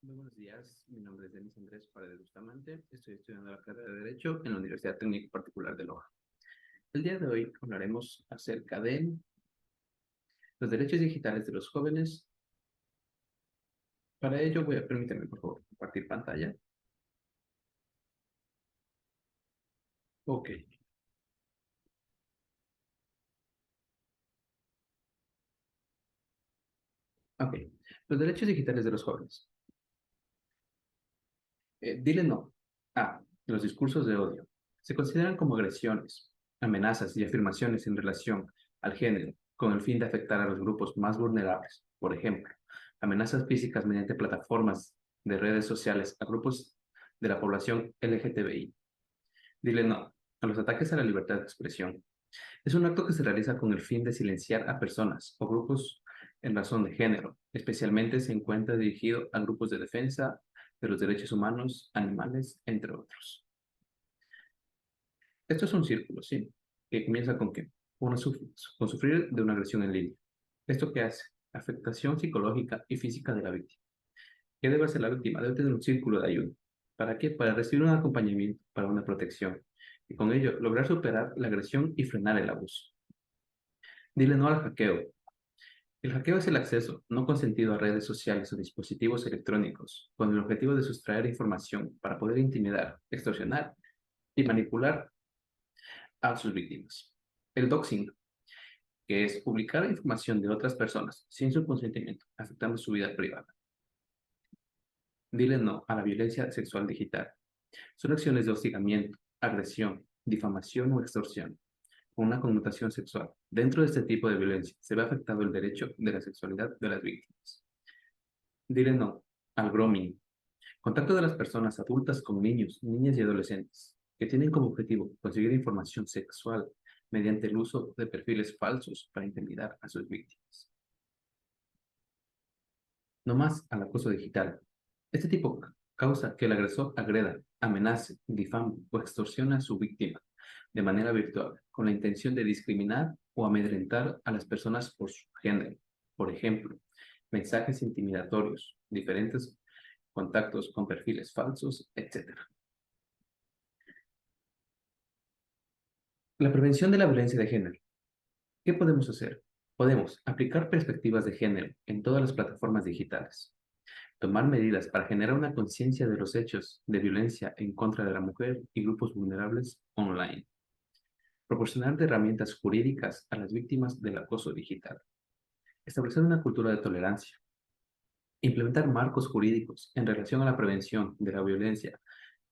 Muy buenos días, mi nombre es Denis Andrés Paredes Bustamante, estoy estudiando la carrera de Derecho en la Universidad Técnico Particular de Loja. El día de hoy hablaremos acerca de los derechos digitales de los jóvenes. Para ello voy a permitirme, por favor, compartir pantalla. Ok, ok. Los derechos digitales de los jóvenes. Dile no a los discursos de odio. Se consideran como agresiones, amenazas y afirmaciones en relación al género, con el fin de afectar a los grupos más vulnerables. Por ejemplo, amenazas físicas mediante plataformas de redes sociales a grupos de la población LGTBI. Dile no a los ataques a la libertad de expresión. Es un acto que se realiza con el fin de silenciar a personas o grupos en razón de género. Especialmente se encuentra dirigido a grupos de defensa de los derechos humanos, animales, entre otros. Esto es un círculo, ¿sí? Que comienza con qué? Con sufrir de una agresión en línea. ¿Esto qué hace? Afectación psicológica y física de la víctima. ¿Qué debe hacer la víctima? Debe tener un círculo de ayuda. ¿Para qué? Para recibir un acompañamiento, para una protección. Y con ello lograr superar la agresión y frenar el abuso. Dile no al hackeo. El hackeo es el acceso no consentido a redes sociales o dispositivos electrónicos con el objetivo de sustraer información para poder intimidar, extorsionar y manipular a sus víctimas. El doxing, que es publicar información de otras personas sin su consentimiento, afectando su vida privada. Dile no a la violencia sexual digital. Son acciones de hostigamiento, agresión, difamación o extorsión con una connotación sexual. Dentro de este tipo de violencia se ve afectado el derecho de la sexualidad de las víctimas. Dile no al grooming. Contacto de las personas adultas con niños, niñas y adolescentes que tienen como objetivo conseguir información sexual mediante el uso de perfiles falsos para intimidar a sus víctimas. No más al acoso digital. Este tipo causa que el agresor agreda, amenace, difame o extorsione a su víctima de manera virtual con la intención de discriminar o amedrentar a las personas por su género. Por ejemplo, mensajes intimidatorios, diferentes contactos con perfiles falsos, etc. La prevención de la violencia de género. ¿Qué podemos hacer? Podemos aplicar perspectivas de género en todas las plataformas digitales, tomar medidas para generar una conciencia de los hechos de violencia en contra de la mujer y grupos vulnerables online, proporcionar herramientas jurídicas a las víctimas del acoso digital, establecer una cultura de tolerancia, implementar marcos jurídicos en relación a la prevención de la violencia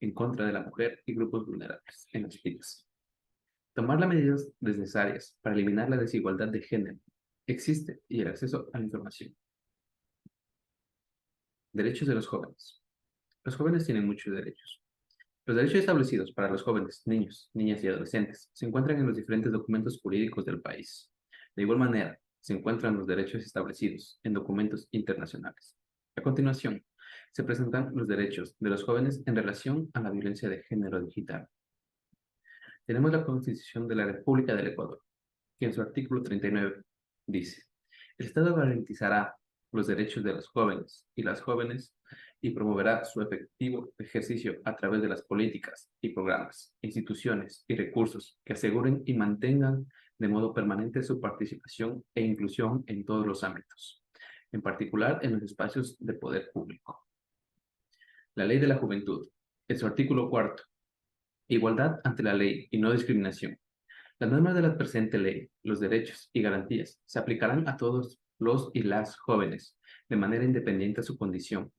en contra de la mujer y grupos vulnerables en las TICs. Tomar las medidas necesarias para eliminar la desigualdad de género existe y el acceso a la información. Derechos de los jóvenes. Los jóvenes tienen muchos derechos. Los derechos establecidos para los jóvenes, niños, niñas y adolescentes se encuentran en los diferentes documentos jurídicos del país. De igual manera, se encuentran los derechos establecidos en documentos internacionales. A continuación, se presentan los derechos de los jóvenes en relación a la violencia de género digital. Tenemos la Constitución de la República del Ecuador, que en su artículo 39 dice: el Estado garantizará los derechos de los jóvenes y las jóvenes y promoverá su efectivo ejercicio a través de las políticas y programas, instituciones y recursos que aseguren y mantengan de modo permanente su participación e inclusión en todos los ámbitos, en particular en los espacios de poder público. La Ley de la Juventud, en su artículo cuarto: igualdad ante la ley y no discriminación. Las normas de la presente ley, los derechos y garantías se aplicarán a todos los y las jóvenes de manera independiente de su condición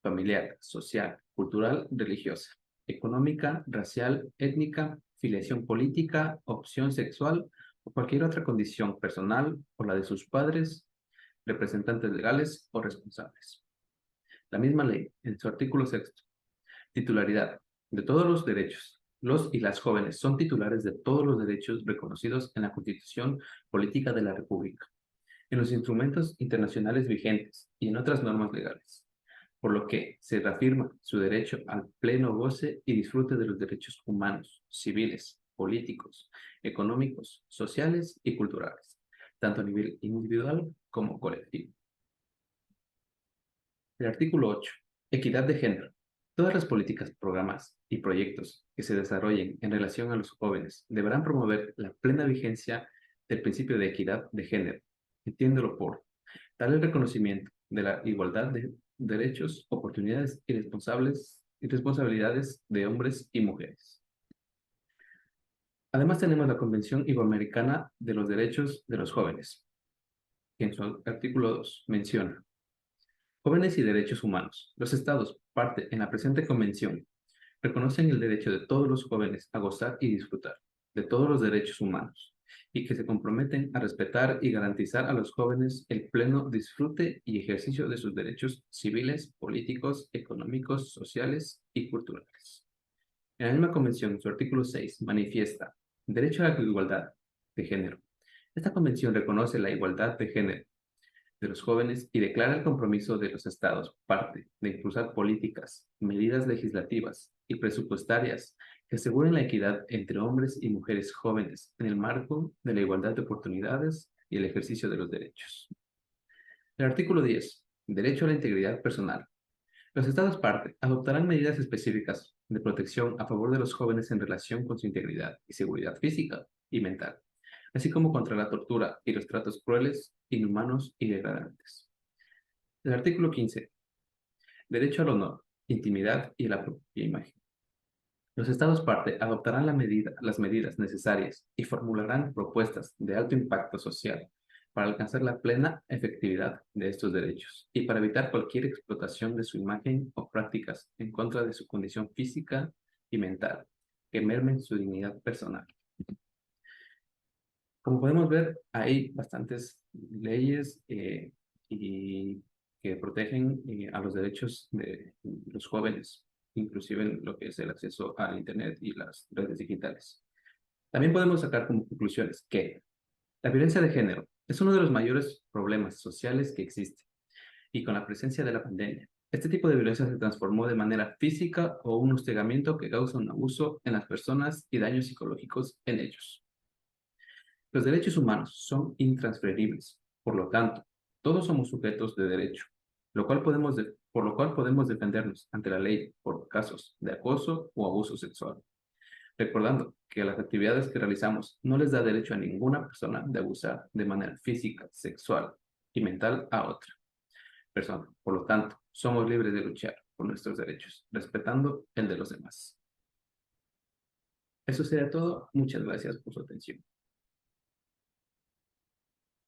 familiar, social, cultural, religiosa, económica, racial, étnica, filiación política, opción sexual o cualquier otra condición personal o la de sus padres, representantes legales o responsables. La misma ley, en su artículo sexto: titularidad de todos los derechos. Los y las jóvenes son titulares de todos los derechos reconocidos en la Constitución Política de la República, en los instrumentos internacionales vigentes y en otras normas legales, por lo que se reafirma su derecho al pleno goce y disfrute de los derechos humanos, civiles, políticos, económicos, sociales y culturales, tanto a nivel individual como colectivo. El artículo 8. Equidad de género. Todas las políticas, programas y proyectos que se desarrollen en relación a los jóvenes deberán promover la plena vigencia del principio de equidad de género, entiéndolo por tal el reconocimiento de la igualdad de derechos, oportunidades y responsabilidades de hombres y mujeres. Además tenemos la Convención Iberoamericana de los Derechos de los Jóvenes, que en su artículo 2 menciona: Jóvenes y derechos humanos. Los Estados, parte en la presente convención, reconocen el derecho de todos los jóvenes a gozar y disfrutar de todos los derechos humanos y que se comprometen a respetar y garantizar a los jóvenes el pleno disfrute y ejercicio de sus derechos civiles, políticos, económicos, sociales y culturales. En la misma convención, su artículo 6 manifiesta derecho a la igualdad de género. Esta convención reconoce la igualdad de género de los jóvenes y declara el compromiso de los Estados parte de impulsar políticas, medidas legislativas y presupuestarias que aseguren la equidad entre hombres y mujeres jóvenes en el marco de la igualdad de oportunidades y el ejercicio de los derechos. El artículo 10. Derecho a la integridad personal. Los Estados parte adoptarán medidas específicas de protección a favor de los jóvenes en relación con su integridad y seguridad física y mental, así como contra la tortura y los tratos crueles, inhumanos y degradantes. El artículo 15. Derecho al honor, intimidad y a la propia imagen. Los Estados parte adoptarán las medidas necesarias y formularán propuestas de alto impacto social para alcanzar la plena efectividad de estos derechos y para evitar cualquier explotación de su imagen o prácticas en contra de su condición física y mental que mermen su dignidad personal. Como podemos ver, hay bastantes leyes y que protegen a los derechos de los jóvenes, inclusive en lo que es el acceso al Internet y las redes digitales. También podemos sacar como conclusiones que la violencia de género es uno de los mayores problemas sociales que existe y con la presencia de la pandemia. Este tipo de violencia se transformó de manera física o un hostigamiento que causa un abuso en las personas y daños psicológicos en ellos. Los derechos humanos son intransferibles, por lo tanto, todos somos sujetos de derecho, por lo cual podemos defendernos ante la ley por casos de acoso o abuso sexual, recordando que las actividades que realizamos no les da derecho a ninguna persona de abusar de manera física, sexual y mental a otra persona. Por lo tanto, somos libres de luchar por nuestros derechos, respetando el de los demás. Eso sería todo. Muchas gracias por su atención.